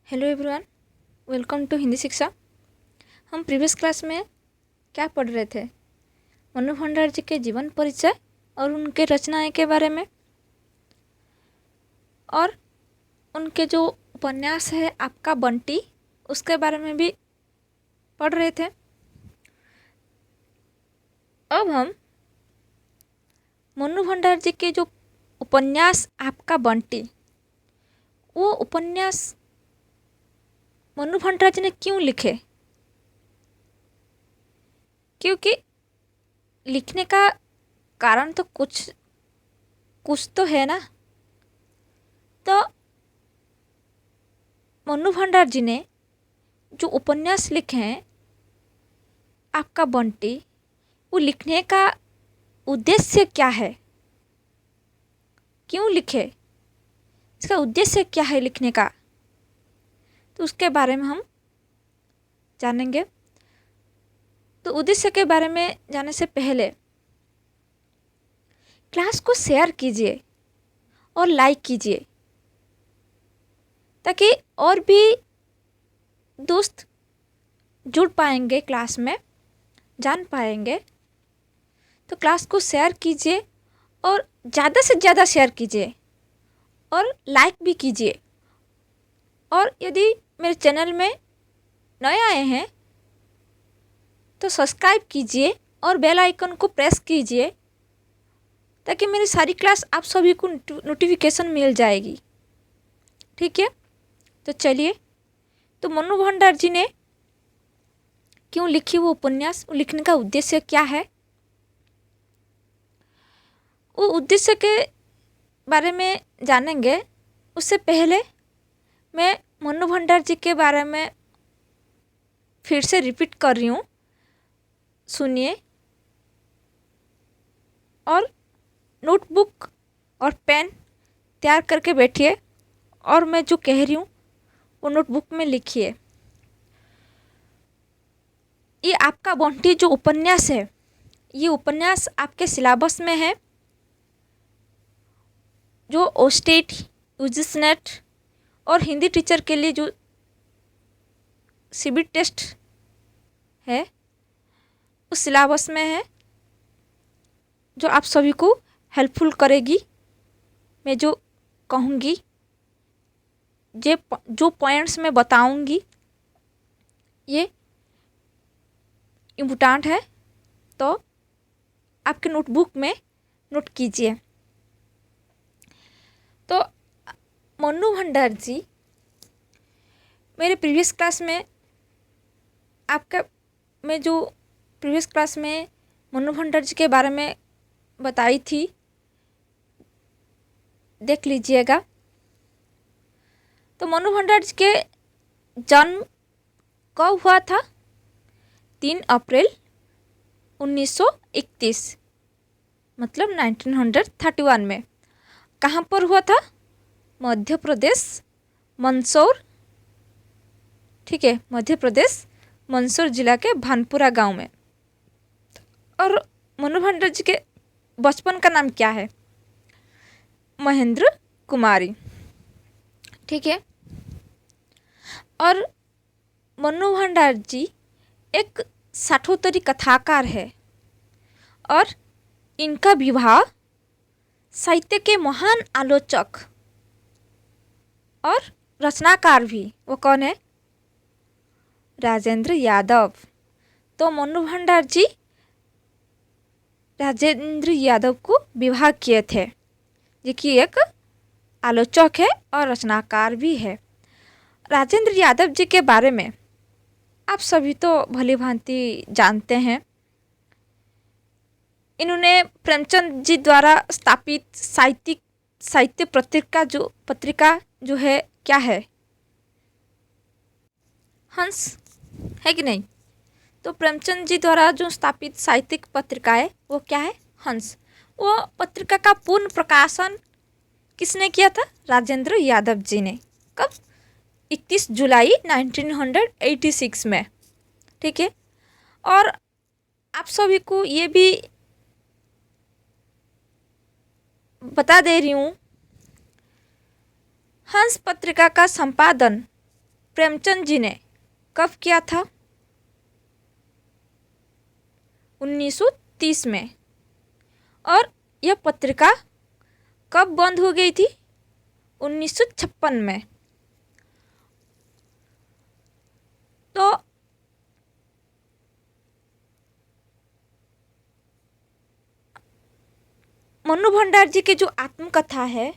Hello everyone, welcome to Hindi Shiksha. हम previous class में क्या पढ़ रहे थे? मनु भंडार जी के जीवन परिचय और उनके रचनाएं के बारे में, और उनके जो उपन्यास है आपका बंटी, उसके बारे में भी पढ़ रहे थे। अब हम मनु भंडार जी के जो उपन्यास आपका बंटी, वो उपन्यास मनु भंडार जी ने क्यों लिखे? क्योंकि लिखने का कारण तो कुछ तो है ना। तो मनु भंडार जी ने जो उपन्यास लिखे हैं आपका बंटी, वो लिखने का उद्देश्य क्या है? क्यों लिखे? इसका उद्देश्य क्या है लिखने का? तो उसके बारे में हम जानेंगे। तो उद्देश्य के बारे में जानने से पहले क्लास को शेयर कीजिए और लाइक कीजिए, ताकि और भी दोस्त जुड़ पाएंगे, क्लास में जान पाएंगे। तो क्लास को शेयर कीजिए और ज़्यादा से ज़्यादा शेयर कीजिए और लाइक भी कीजिए। और यदि मेरे चैनल में नए आए हैं तो सब्सक्राइब कीजिए और बेल आइकन को प्रेस कीजिए, ताकि मेरी सारी क्लास आप सभी को नोटिफिकेशन मिल जाएगी। ठीक है, तो चलिए। तो मनु भंडार जी ने क्यों लिखी वो उपन्यास, लिखने का उद्देश्य क्या है, वो उद्देश्य के बारे में जानेंगे। उससे पहले मैं मनु भंडार जी के बारे में फिर से रिपीट कर रही हूँ, सुनिए। और नोटबुक और पेन तैयार करके बैठिए, और मैं जो कह रही हूँ वो नोटबुक में लिखिए। ये आपका बंटी जो उपन्यास है, ये उपन्यास आपके सिलेबस में है। जो ओस्टेट, यूजीसी नेट और हिंदी टीचर के लिए जो सीबीटी टेस्ट है, उस सिलेबस में है, जो आप सभी को हेल्पफुल करेगी। मैं जो कहूँगी, जो पॉइंट्स मैं बताऊँगी, ये इम्पोर्टेंट है, तो आपके नोटबुक में नोट कीजिए। तो मनु भंडार जी, मेरे प्रीवियस क्लास में मैं जो प्रीवियस क्लास में मनु भंडार जी के बारे में बताई थी, देख लीजिएगा। तो मनु भंडार जी के जन्म कब हुआ था? 3 अप्रैल 1931, मतलब 1931 में। कहाँ पर हुआ था? मध्य प्रदेश, मंदसौर। ठीक है, मध्य प्रदेश मंदसौर जिला के भानपुरा गांव में। और मनु भंडार जी के बचपन का नाम क्या है? महेंद्र कुमारी। ठीक है। और मनु भंडार जी एक साठोत्तरी कथाकार है, और इनका विवाह साहित्य के महान आलोचक और रचनाकार भी, वो कौन है? राजेंद्र यादव। तो मनु भंडार जी राजेंद्र यादव को विवाह किए थे, जो कि एक आलोचक है और रचनाकार भी है। राजेंद्र यादव जी के बारे में आप सभी तो भली भांति जानते हैं। इन्होंने प्रेमचंद जी द्वारा स्थापित साहित्य पत्रिका जो है, क्या है? हंस, है कि नहीं? तो प्रेमचंद जी द्वारा जो स्थापित साहित्यिक पत्रिका है, वो क्या है? हंस। वो पत्रिका का पूर्ण प्रकाशन किसने किया था? राजेंद्र यादव जी ने। कब? 31 जुलाई 1986 में। ठीक है। और आप सभी को ये भी बता दे रही हूँ, हंस पत्रिका का संपादन प्रेमचंद जी ने कब किया था? 1930 में। और यह पत्रिका कब बंद हो गई थी? 1956 में। तो मन्नू भंडार जी की जो आत्मकथा है,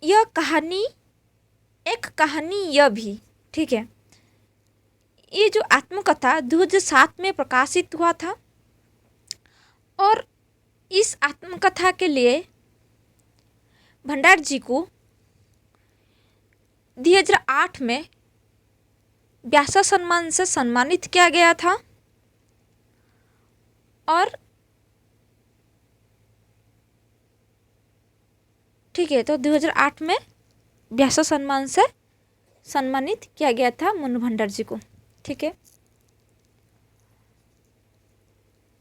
यह कहानी एक कहानी यह भी ठीक है। ये जो आत्मकथा 2007 में प्रकाशित हुआ था और इस आत्मकथा के लिए भंडार जी को 2008 में व्यासा सम्मान से सम्मानित किया गया था। और ठीक है, तो 2008 में व्यासा सम्मान से सम्मानित किया गया था मन्नू भंडार जी को। ठीक है,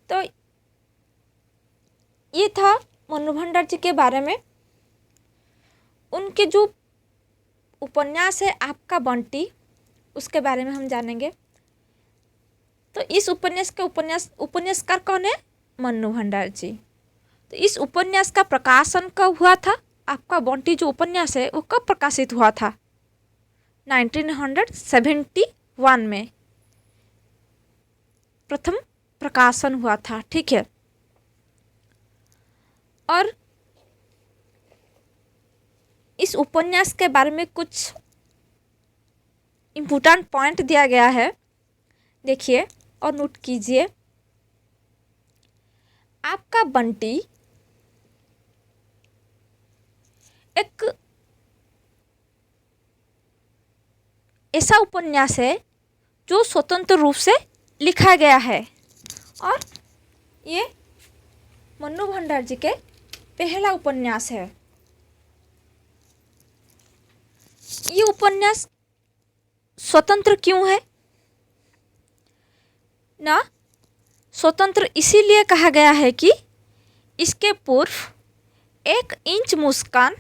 तो ये था मन्नू भंडार जी के बारे में। उनके जो उपन्यास है आपका बंटी, उसके बारे में हम जानेंगे। तो इस उपन्यास के उपन्यासकार कौन है? मन्नू भंडार जी। तो इस उपन्यास का प्रकाशन कब हुआ था? आपका बंटी जो उपन्यास है वो कब प्रकाशित हुआ था? 1971 में प्रथम प्रकाशन हुआ था। ठीक है, और इस उपन्यास के बारे में कुछ इम्पोर्टेंट पॉइंट दिया गया है, देखिए और नोट कीजिए। आपका बंटी एक ऐसा उपन्यास है जो स्वतंत्र रूप से लिखा गया है और ये मन्नू भंडार जी के पहला उपन्यास है। ये उपन्यास स्वतंत्र क्यों है ना? स्वतंत्र इसीलिए कहा गया है कि इसके पूर्व 1 इंच मुस्कान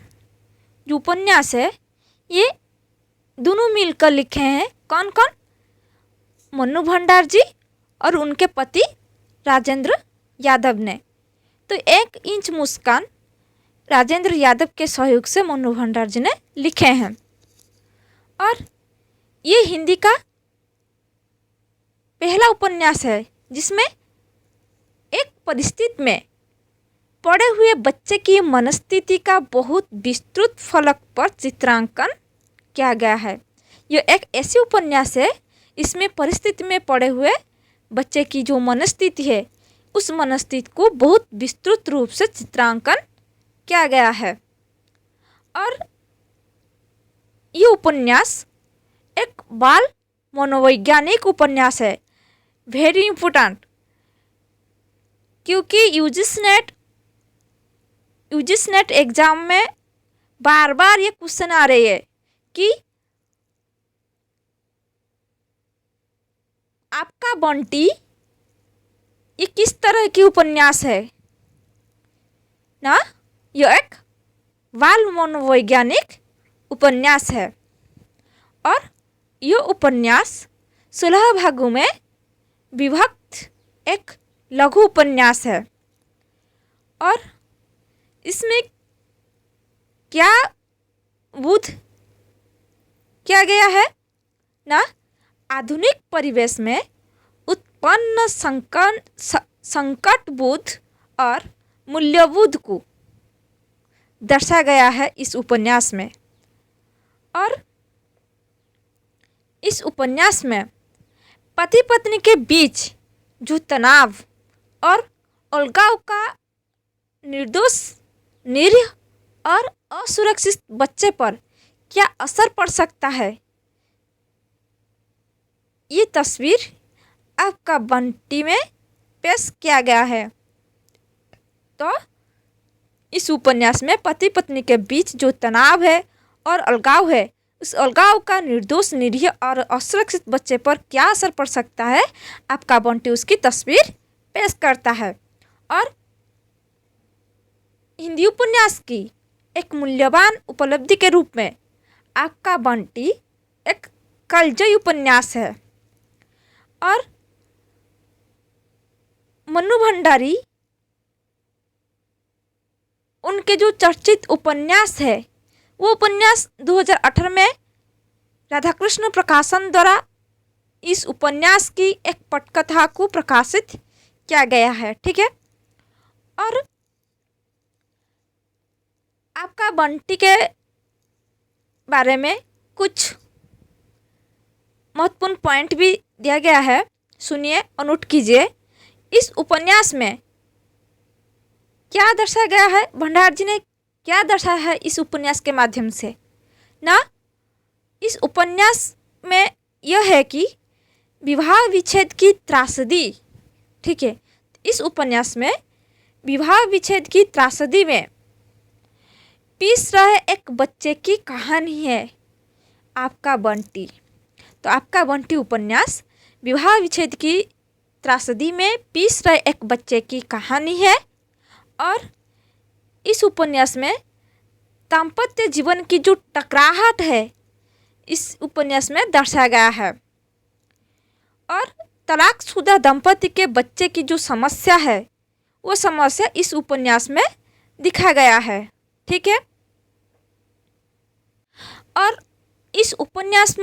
जो उपन्यास है ये दोनों मिलकर लिखे हैं। कौन कौन? मन्नू भंडार जी और उनके पति राजेंद्र यादव ने। तो 1 इंच मुस्कान राजेंद्र यादव के सहयोग से मन्नू भंडार जी ने लिखे हैं। और ये हिंदी का पहला उपन्यास है जिसमें एक परिस्थिति में पड़े हुए बच्चे की मनस्थिति का बहुत विस्तृत फलक पर चित्रांकन किया गया है। यह एक ऐसी उपन्यास है, इसमें परिस्थिति में पड़े हुए बच्चे की जो मनस्थिति है उस मनस्थिति को बहुत विस्तृत रूप से चित्रांकन किया गया है। और ये उपन्यास एक बाल मनोवैज्ञानिक उपन्यास है, वेरी इम्पोर्टेंट, क्योंकि यूजीसी नेट एग्ज़ाम में बार बार ये क्वेश्चन आ रही है कि आपका बंटी ये किस तरह की उपन्यास है ना? यह एक बाल मनोवैज्ञानिक उपन्यास है और यह उपन्यास 16 भागों में विभक्त एक लघु उपन्यास है। और इसमें क्या बोध किया गया है ना? आधुनिक परिवेश में उत्पन्न संकट बोध और मूल्यबोध को दर्शाया गया है इस उपन्यास में। और इस उपन्यास में पति पत्नी के बीच जो तनाव और अलगाव का निर्दोष, निरीह और असुरक्षित बच्चे पर क्या असर पड़ सकता है, ये तस्वीर आपका बंटी में पेश किया गया है। तो इस उपन्यास में पति पत्नी के बीच जो तनाव है और अलगाव है, उस अलगाव का निर्दोष, निरीह और असुरक्षित बच्चे पर क्या असर पड़ सकता है, आपका बंटी उसकी तस्वीर पेश करता है। और हिंदी उपन्यास की एक मूल्यवान उपलब्धि के रूप में आपका बंटी एक कालजयी उपन्यास है। और मन्नू भंडारी उनके जो चर्चित उपन्यास है वो उपन्यास 2018 में राधाकृष्ण प्रकाशन द्वारा इस उपन्यास की एक पटकथा को प्रकाशित किया गया है। ठीक है। और आपका बंटी के बारे में कुछ महत्वपूर्ण पॉइंट भी दिया गया है, सुनिए और नोट कीजिए। इस उपन्यास में क्या दर्शाया गया है, भंडार जी ने क्या दर्शाया है इस उपन्यास के माध्यम से ना। इस उपन्यास में यह है कि विवाह विच्छेद की त्रासदी। ठीक है। इस उपन्यास में विवाह विच्छेद की त्रासदी में पीस रहे एक बच्चे की कहानी है, आपका बंटी। तो आपका बंटी उपन्यास विवाह विच्छेद की त्रासदी में पीस रहे एक बच्चे की कहानी है। और इस उपन्यास में दाम्पत्य जीवन की जो टकराहट है इस उपन्यास में दर्शाया गया है। और तलाकशुदा दंपति के बच्चे की जो समस्या है वो समस्या इस उपन्यास में दिखाया गया है। ठीक है। और इस उपन्यास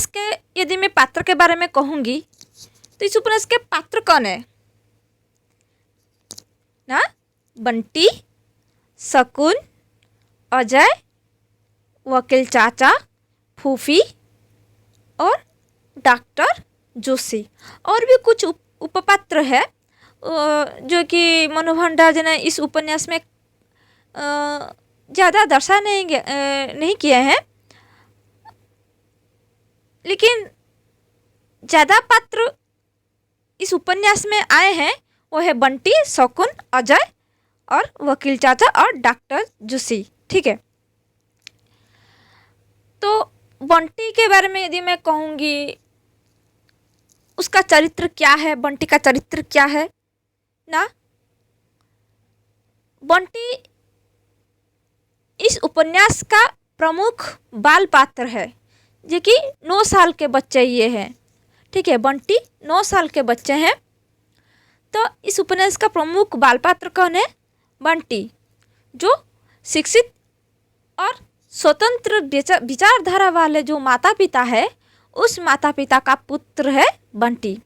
के यदि मैं पात्र के बारे में कहूँगी तो इस उपन्यास के पात्र कौन है ना। बंटी, शकुन, अजय, वकील चाचा, फूफी और डॉक्टर जोशी। और भी कुछ उपपात्र है जो कि मनु भंडार जी ने इस उपन्यास में ज़्यादा दर्शा नहीं किए हैं, लेकिन ज़्यादा पात्र इस उपन्यास में आए हैं वो है बंटी, शकुन, अजय और वकील चाचा और डॉक्टर जोशी। ठीक है। तो बंटी के बारे में यदि मैं कहूँगी उसका चरित्र क्या है, बंटी का चरित्र क्या है ना। बंटी इस उपन्यास का प्रमुख बाल पात्र है जो कि 9 साल के बच्चे ये हैं। ठीक है। बंटी 9 साल के बच्चे हैं। तो इस उपन्यास का प्रमुख बाल पात्र कौन है, बंटी, जो शिक्षित और स्वतंत्र विचारधारा वाले जो माता पिता है उस माता पिता का पुत्र है बंटी।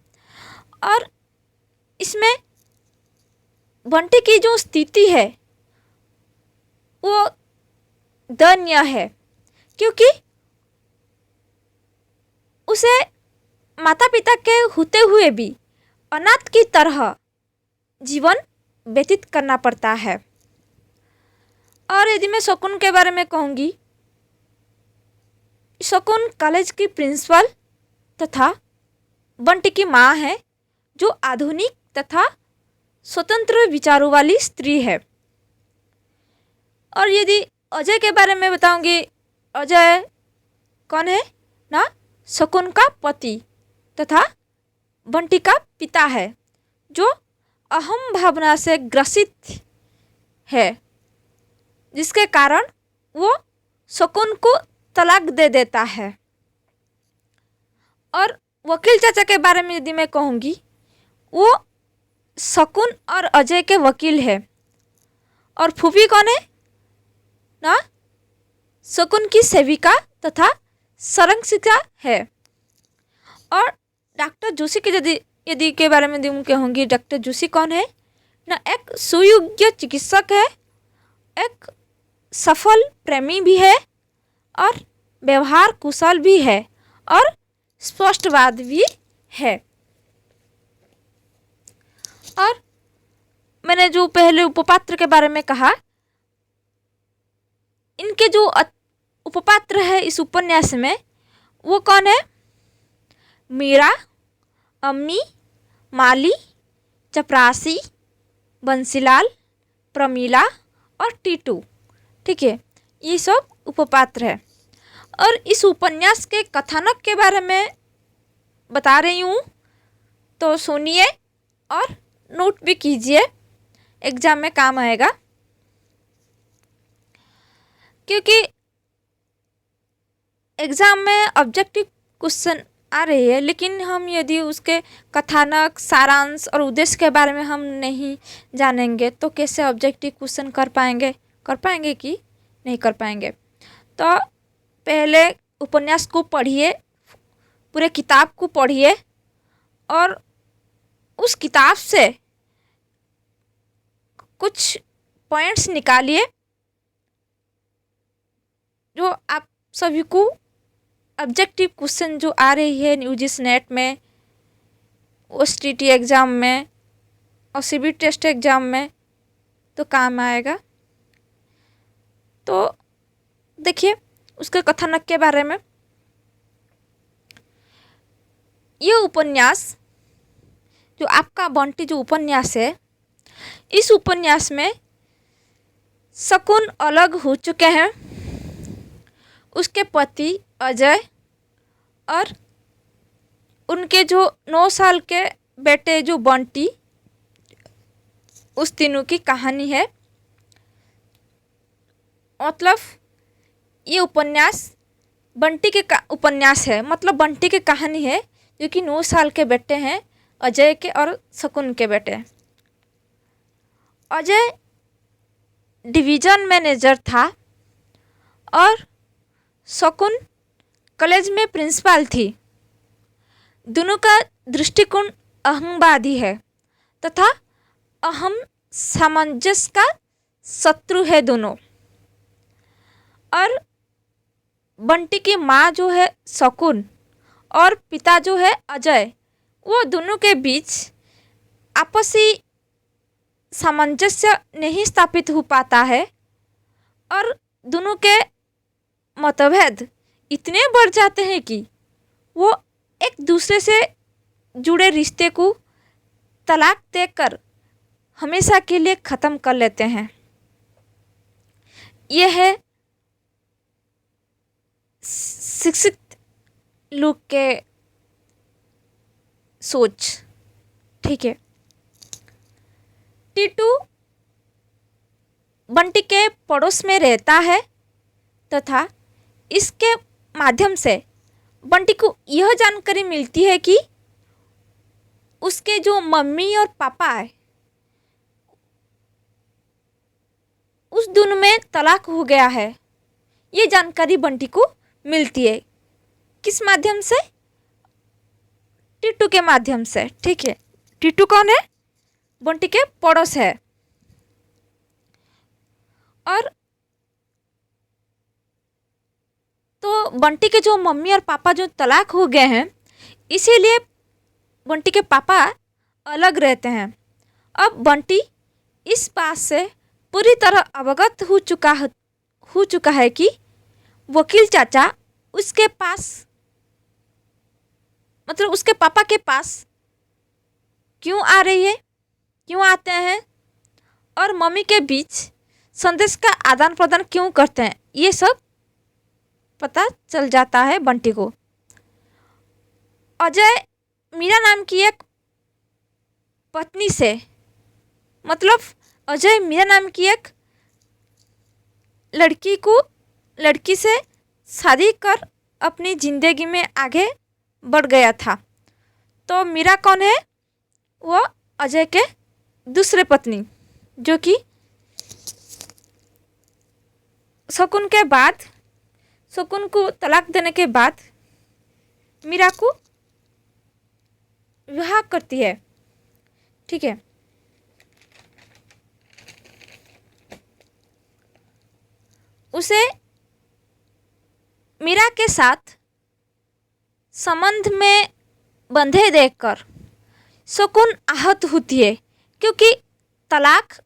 और इसमें बंटी की जो स्थिति है वो दयनीय है, क्योंकि उसे माता पिता के होते हुए भी अनाथ की तरह जीवन व्यतीत करना पड़ता है। और यदि मैं शकुन के बारे में कहूँगी, शकुन कॉलेज की प्रिंसिपल तथा बंटी की माँ है जो आधुनिक तथा स्वतंत्र विचारों वाली स्त्री है। और यदि अजय के बारे में बताऊंगी, अजय कौन है ना, शकुन का पति तथा बंटी का पिता है, जो अहम भावना से ग्रसित है, जिसके कारण वो शकुन को तलाक दे देता है। और वकील चाचा के बारे में यदि मैं कहूँगी, वो शकुन और अजय के वकील है। और फूफी कौन है ना, शकुन की सेविका तथा संरक्षिका है। और डॉक्टर जोशी के यदि के बारे में कहूँगी, डॉक्टर जोशी कौन है ना, एक सुयोग्य चिकित्सक है, एक सफल प्रेमी भी है और व्यवहार कुशल भी है और स्पष्टवाद भी है। और मैंने जो पहले उपपात्र के बारे में कहा, इनके जो उपपात्र है इस उपन्यास में वो कौन है, मीरा, अम्मी, माली, चपरासी, बंसीलाल, प्रमीला और टीटू। ठीक है। ये सब उपपात्र है। और इस उपन्यास के कथानक के बारे में बता रही हूँ, तो सुनिए और नोट भी कीजिए, एग्जाम में काम आएगा। क्योंकि एग्ज़ाम में ऑब्जेक्टिव क्वेश्चन आ रही है, लेकिन हम यदि उसके कथानक, सारांश और उद्देश्य के बारे में हम नहीं जानेंगे तो कैसे ऑब्जेक्टिव क्वेश्चन कर पाएंगे कि नहीं कर पाएंगे। तो पहले उपन्यास को पढ़िए, पूरे किताब को पढ़िए और उस किताब से कुछ पॉइंट्स निकालिए जो आप सभी को ऑब्जेक्टिव क्वेश्चन जो आ रही है यूजीसी नेट में, ओएसटीटी एग्ज़ाम में और सीबीटी टेस्ट एग्ज़ाम में तो काम आएगा। तो देखिए उसके कथानक के बारे में। ये उपन्यास जो आपका बंटी जो उपन्यास है, इस उपन्यास में शकुन अलग हो चुके हैं। उसके पति अजय और उनके जो 9 साल के बेटे जो बंटी, उस तीनों की कहानी है। मतलब ये उपन्यास बंटी के उपन्यास है, मतलब बंटी की कहानी है जो कि 9 साल के बेटे हैं, अजय के और शकुन के बेटे। अजय डिवीज़न मैनेजर था और शकुन कॉलेज में प्रिंसिपल थी। दोनों का दृष्टिकोण अहंवादी है तथा अहम सामंजस्य का शत्रु है दोनों। और बंटी की माँ जो है शकुन और पिता जो है अजय, वो दोनों के बीच आपसी सामंजस्य नहीं स्थापित हो पाता है और दोनों के मतभेद इतने बढ़ जाते हैं कि वो एक दूसरे से जुड़े रिश्ते को तलाक देकर हमेशा के लिए ख़त्म कर लेते हैं। यह है शिक्षित लोग के सोच। ठीक है। टीटू बंटी के पड़ोस में रहता है तथा इसके माध्यम से बंटी को यह जानकारी मिलती है कि उसके जो मम्मी और पापा है उस दोनों में तलाक हो गया है। ये जानकारी बंटी को मिलती है। किस माध्यम से? टीटू के माध्यम से। ठीक है। टीटू कौन है? बंटी के पड़ोस है। और तो बंटी के जो मम्मी और पापा जो तलाक हो गए हैं, इसीलिए बंटी के पापा अलग रहते हैं। अब बंटी इस बात से पूरी तरह अवगत हो चुका है कि वकील चाचा उसके पास, मतलब उसके पापा के पास क्यों आ रही है, क्यों आते हैं और मम्मी के बीच संदेश का आदान प्रदान क्यों करते हैं, ये सब पता चल जाता है बंटी को। अजय मीरा नाम की एक पत्नी से, मतलब अजय मीरा नाम की एक लड़की से शादी कर अपनी ज़िंदगी में आगे बढ़ गया था। तो मीरा कौन है? वो अजय के दूसरे पत्नी, जो कि शकुन को तलाक देने के बाद मीरा को विवाह करती है। ठीक है। उसे मीरा के साथ संबंध में बंधे देखकर शकुन आहत होती है, क्योंकि तलाक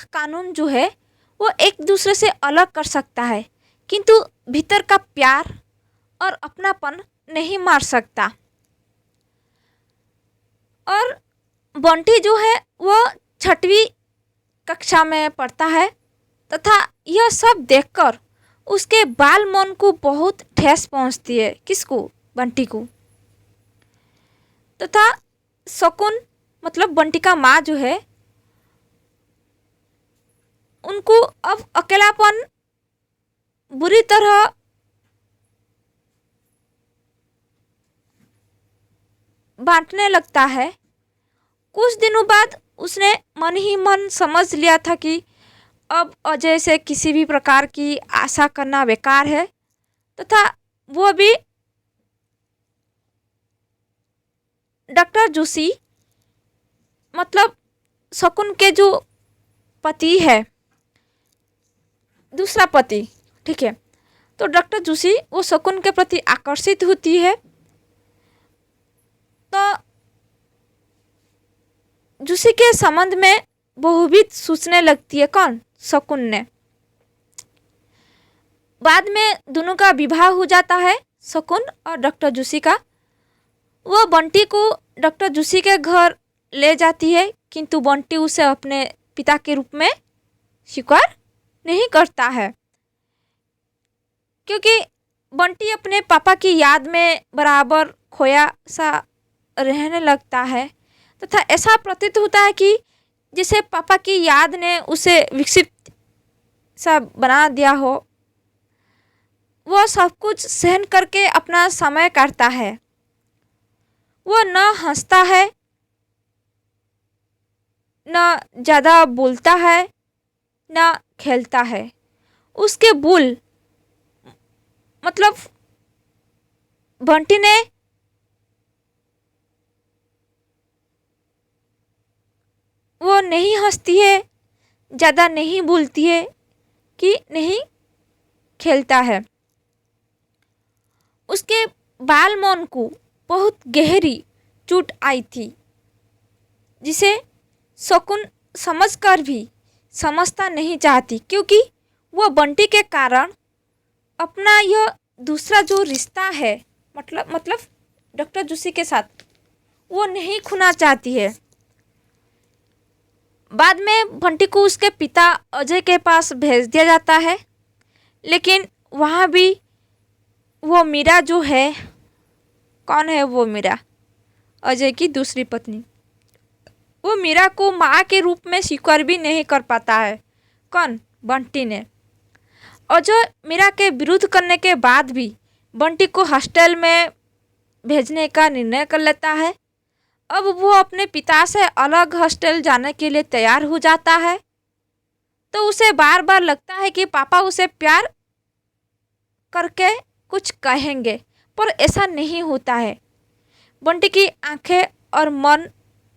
कानून जो है वो एक दूसरे से अलग कर सकता है, किंतु भीतर का प्यार और अपनापन नहीं मार सकता। और बंटी जो है वो 6वीं कक्षा में पढ़ता है तथा यह सब देखकर उसके बाल मन को बहुत ठेस पहुंचती है। किसको? बंटी को। तथा शकुन मतलब बंटी का माँ जो है, उनको अब अकेलापन बुरी तरह बांटने लगता है। कुछ दिनों बाद उसने मन ही मन समझ लिया था कि अब अजय से किसी भी प्रकार की आशा करना बेकार है, तथा वो भी डॉक्टर जोशी मतलब शकुन के जो पति है, दूसरा पति, ठीक है, तो डॉक्टर जोशी वो शकुन के प्रति आकर्षित होती है। तो जोशी के संबंध में बहुविध सोचने लगती है, कौन? शकुन ने। बाद में दोनों का विवाह हो जाता है, शकुन और डॉक्टर जोशी का। वह बंटी को डॉक्टर जोशी के घर ले जाती है, किंतु बंटी उसे अपने पिता के रूप में स्वीकार नहीं करता है, क्योंकि बंटी अपने पापा की याद में बराबर खोया सा रहने लगता है, तथा ऐसा प्रतीत होता है कि जैसे पापा की याद ने उसे विकसित सा बना दिया हो। वह सब कुछ सहन करके अपना समय काटता है। वह न हंसता है, न ज़्यादा बोलता है, न खेलता है। उसके बुल मतलब बंटी ने वो नहीं हंसती है, ज़्यादा नहीं बोलती है कि नहीं खेलता है। उसके बाल मौन को बहुत गहरी चोट आई थी, जिसे शकुन समझकर भी समझता नहीं चाहती, क्योंकि वह बंटी के कारण अपना यह दूसरा जो रिश्ता है मतलब डॉक्टर जोशी के साथ, वो नहीं खोना चाहती है। बाद में बंटी को उसके पिता अजय के पास भेज दिया जाता है, लेकिन वहाँ भी वो मीरा जो है, कौन है वो मीरा? अजय की दूसरी पत्नी। वो मीरा को माँ के रूप में स्वीकार भी नहीं कर पाता है, कौन? बंटी ने। अजय मीरा के विरोध करने के बाद भी बंटी को हॉस्टल में भेजने का निर्णय कर लेता है। अब वो अपने पिता से अलग हॉस्टल जाने के लिए तैयार हो जाता है। तो उसे बार बार लगता है कि पापा उसे प्यार करके कुछ कहेंगे, पर ऐसा नहीं होता है। बंटी की आंखें और मन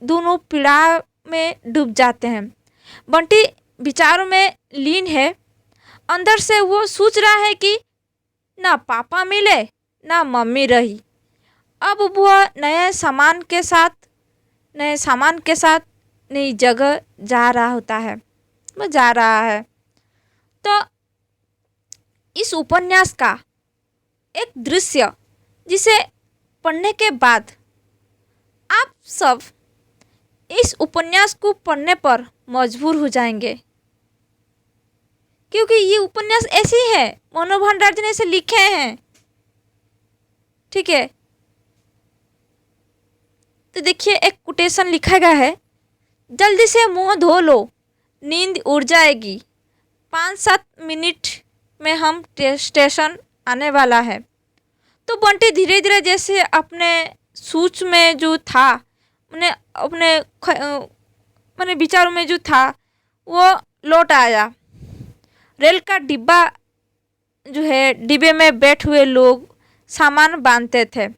दोनों पीड़ा में डूब जाते हैं। बंटी विचारों में लीन है। अंदर से वो सोच रहा है कि ना पापा मिले ना मम्मी रही। अब वह नए सामान के साथ नई जगह जा रहा है। तो इस उपन्यास का एक दृश्य जिसे पढ़ने के बाद आप सब इस उपन्यास को पढ़ने पर मजबूर हो जाएंगे, क्योंकि ये उपन्यास ऐसी है, मनोभान राज ने इसे लिखे हैं, ठीक है। तो देखिए, एक कोटेशन लिखा गया है, जल्दी से मुंह धो लो, नींद उड़ जाएगी, 5-7 मिनट में हम स्टेशन आने वाला है। तो बंटी धीरे धीरे जैसे अपने सोच में जो था, अपने मैंने विचारों में जो था वो लौट आया। रेल का डिब्बा जो है, डिब्बे में बैठे हुए लोग सामान बांधते थे।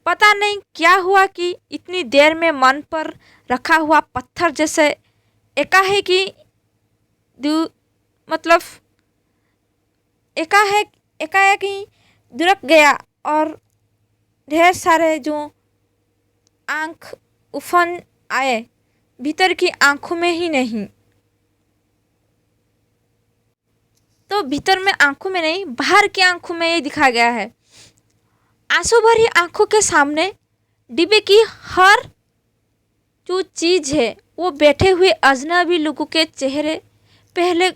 पता नहीं क्या हुआ कि इतनी देर में मन पर रखा हुआ पत्थर जैसे एकाएक ही दुरक गया और ढेर सारे जो आँख उफन आए, भीतर की आँखों में ही नहीं, तो भीतर में आँखों में नहीं, बाहर की आँखों में ये दिखा गया है। आंसू भरी आँखों के सामने डिब्बे की हर जो चीज़ है वो बैठे हुए अजनबी लोगों के चेहरे पहले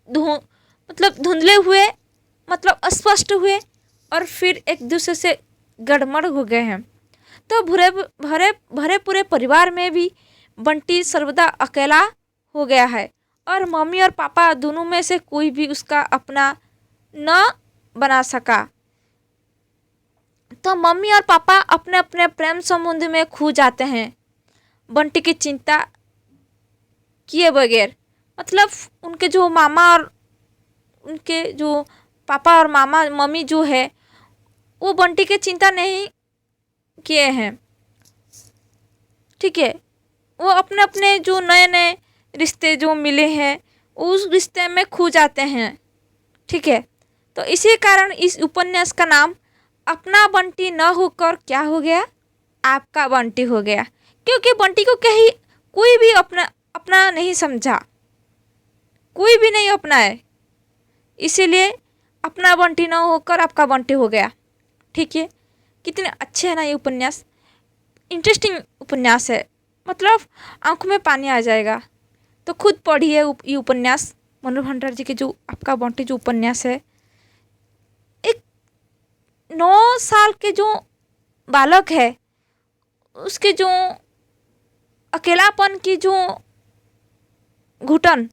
धुंधले हुए, मतलब अस्पष्ट हुए, और फिर एक दूसरे से गड़मड़ हो गए हैं। तो भरे पूरे परिवार में भी बंटी सर्वदा अकेला हो गया है, और मम्मी और पापा दोनों में से कोई भी उसका अपना न बना सका। तो मम्मी और पापा अपने अपने प्रेम संबंध में खो जाते हैं बंटी की चिंता किए बगैर। मतलब उनके जो मामा और उनके जो पापा और मामा मम्मी जो है वो बंटी की चिंता नहीं किए हैं। ठीक है, वो अपने अपने जो नए नए रिश्ते जो मिले हैं उस रिश्ते में खो जाते हैं। ठीक है, तो इसी कारण इस उपन्यास का नाम अपना बंटी न होकर क्या हो गया, आपका बंटी हो गया। क्योंकि बंटी को कहीं कोई भी अपना अपना नहीं समझा, कोई भी नहीं अपनाए, इसीलिए अपना बंटी न होकर आपका बंटी हो गया। ठीक है, कितने अच्छे है ना ये उपन्यास, इंटरेस्टिंग उपन्यास है, मतलब आंखों में पानी आ जाएगा। तो खुद पढ़िए ये उपन्यास, मनोज भंडार जी के जो आपका बंटी जो उपन्यास है। एक 9 साल के जो बालक है उसके जो अकेलापन की जो घुटन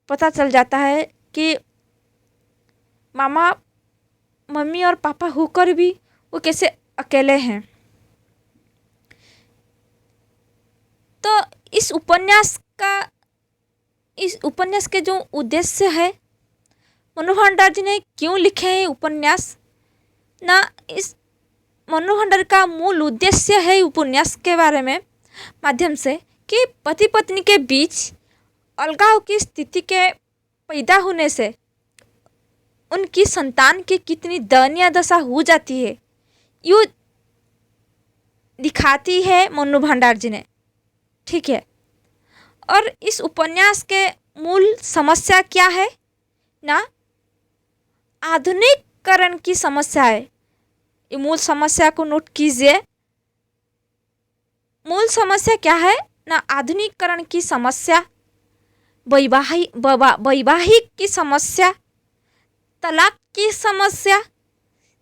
पता चल जाता है कि मामा मम्मी और पापा होकर भी वो कैसे अकेले हैं। तो इस उपन्यास के जो उद्देश्य है, मनोज भंडार जी ने क्यों लिखे हैं उपन्यास ना, इस मनोज भंडार का मूल उद्देश्य है उपन्यास के बारे में माध्यम से कि पति पत्नी के बीच अलगाव की स्थिति के पैदा होने से उनकी संतान की कितनी दयनीय दशा हो जाती है, यूँ दिखाती है मनोज भंडार जी ने। ठीक है, और इस उपन्यास के मूल समस्या क्या है ना, आधुनिकीकरण की समस्या है। ये मूल समस्या को नोट कीजिए। मूल समस्या क्या है ना, आधुनिकीकरण की समस्या, वैवाहिक की समस्या, तलाक की समस्या,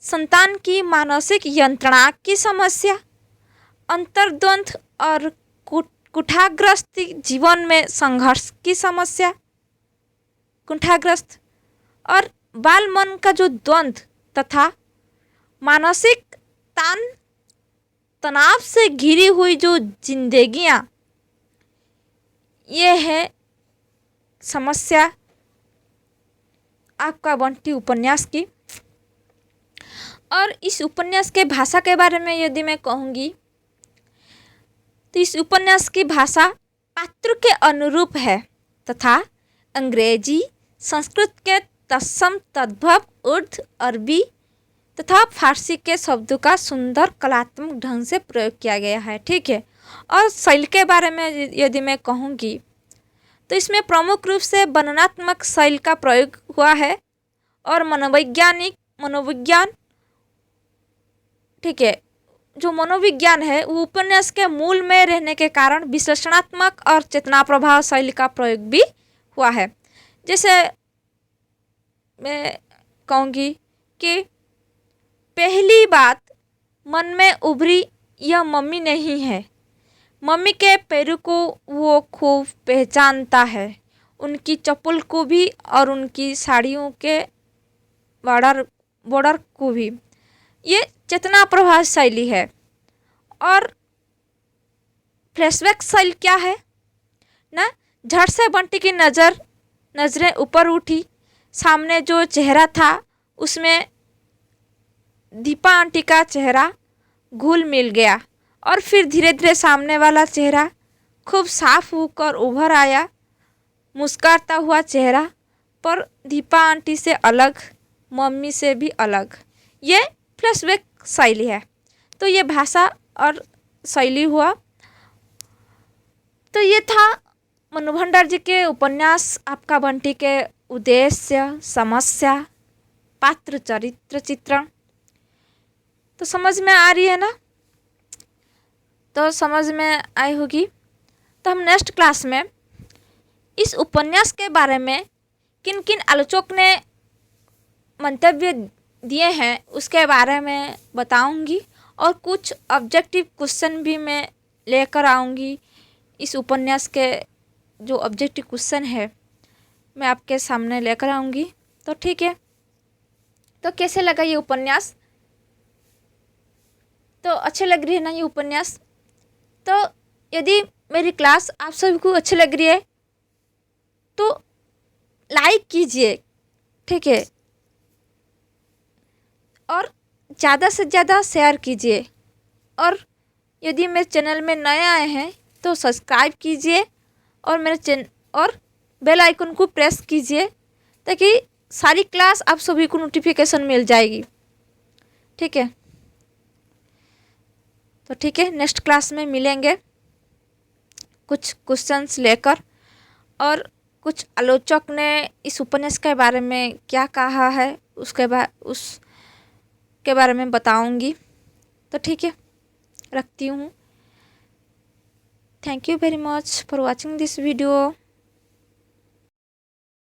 संतान की मानसिक यंत्रणा की समस्या, अंतर्द्वंद और कुठाग्रस्त जीवन में संघर्ष की समस्या, कुठाग्रस्त और बाल मन का जो द्वंद तथा मानसिक तनाव से घिरी हुई जो जिंदगियां, ये है समस्या आपका बंटी उपन्यास की। और इस उपन्यास के भाषा के बारे में यदि मैं कहूँगी तो इस उपन्यास की भाषा पात्र के अनुरूप है तथा अंग्रेजी, संस्कृत के तत्सम तद्भव, उर्दू, अरबी तथा फारसी के शब्दों का सुंदर कलात्मक ढंग से प्रयोग किया गया है। ठीक है, और शैली के बारे में यदि मैं कहूँगी तो इसमें प्रमुख रूप से वर्णनात्मक शैली का प्रयोग हुआ है और मनोविज्ञान, ठीक है, जो मनोविज्ञान है वो उपन्यास के मूल में रहने के कारण विश्लेषणात्मक और चेतना प्रभाव शैली का प्रयोग भी हुआ है। जैसे मैं कहूँगी कि पहली बात मन में उभरी, यह मम्मी नहीं है। मम्मी के पैरों को वो खूब पहचानता है, उनकी चप्पल को भी और उनकी साड़ियों के बॉर्डर को भी। ये चेतना प्रभाव शैली है। और फ्लैशबैक शैली क्या है ना, झट से बंटी की नज़रें ऊपर उठी, सामने जो चेहरा था उसमें दीपा आंटी का चेहरा घुल मिल गया और फिर धीरे धीरे सामने वाला चेहरा खूब साफ होकर उभर आया, मुस्कुराता हुआ चेहरा, पर दीपा आंटी से अलग, मम्मी से भी अलग। ये फ्लैशबैक शैली है। तो ये भाषा और शैली हुआ। तो ये था मनोज भंडार जी के उपन्यास आपका बंटी के उद्देश्य, समस्या, पात्र, चरित्र, चित्रण। तो समझ में आ रही है ना? तो समझ में आई होगी। तो हम नेक्स्ट क्लास में इस उपन्यास के बारे में किन किन आलोचक ने मंतव्य दिए हैं उसके बारे में बताऊंगी और कुछ ऑब्जेक्टिव क्वेश्चन भी मैं लेकर आऊंगी इस उपन्यास के जो ऑब्जेक्टिव क्वेश्चन है मैं आपके सामने लेकर आऊँगी। तो ठीक है, तो कैसे लगा ये उपन्यास? तो अच्छे लग रही है ना ये उपन्यास? तो यदि मेरी क्लास आप सभी को अच्छी लग रही है तो लाइक कीजिए, ठीक है, और ज़्यादा से ज़्यादा शेयर कीजिए। और यदि मेरे चैनल में नए आए हैं तो सब्सक्राइब कीजिए और और बेल आइकन को प्रेस कीजिए ताकि सारी क्लास आप सभी को नोटिफिकेशन मिल जाएगी, ठीक है। तो ठीक है, नेक्स्ट क्लास में मिलेंगे कुछ क्वेश्चंस लेकर, और कुछ आलोचक ने इस उपन्यास के बारे में क्या कहा है उसके बारे में बताऊंगी। तो ठीक है, रखती हूँ। Thank you very much for watching this video.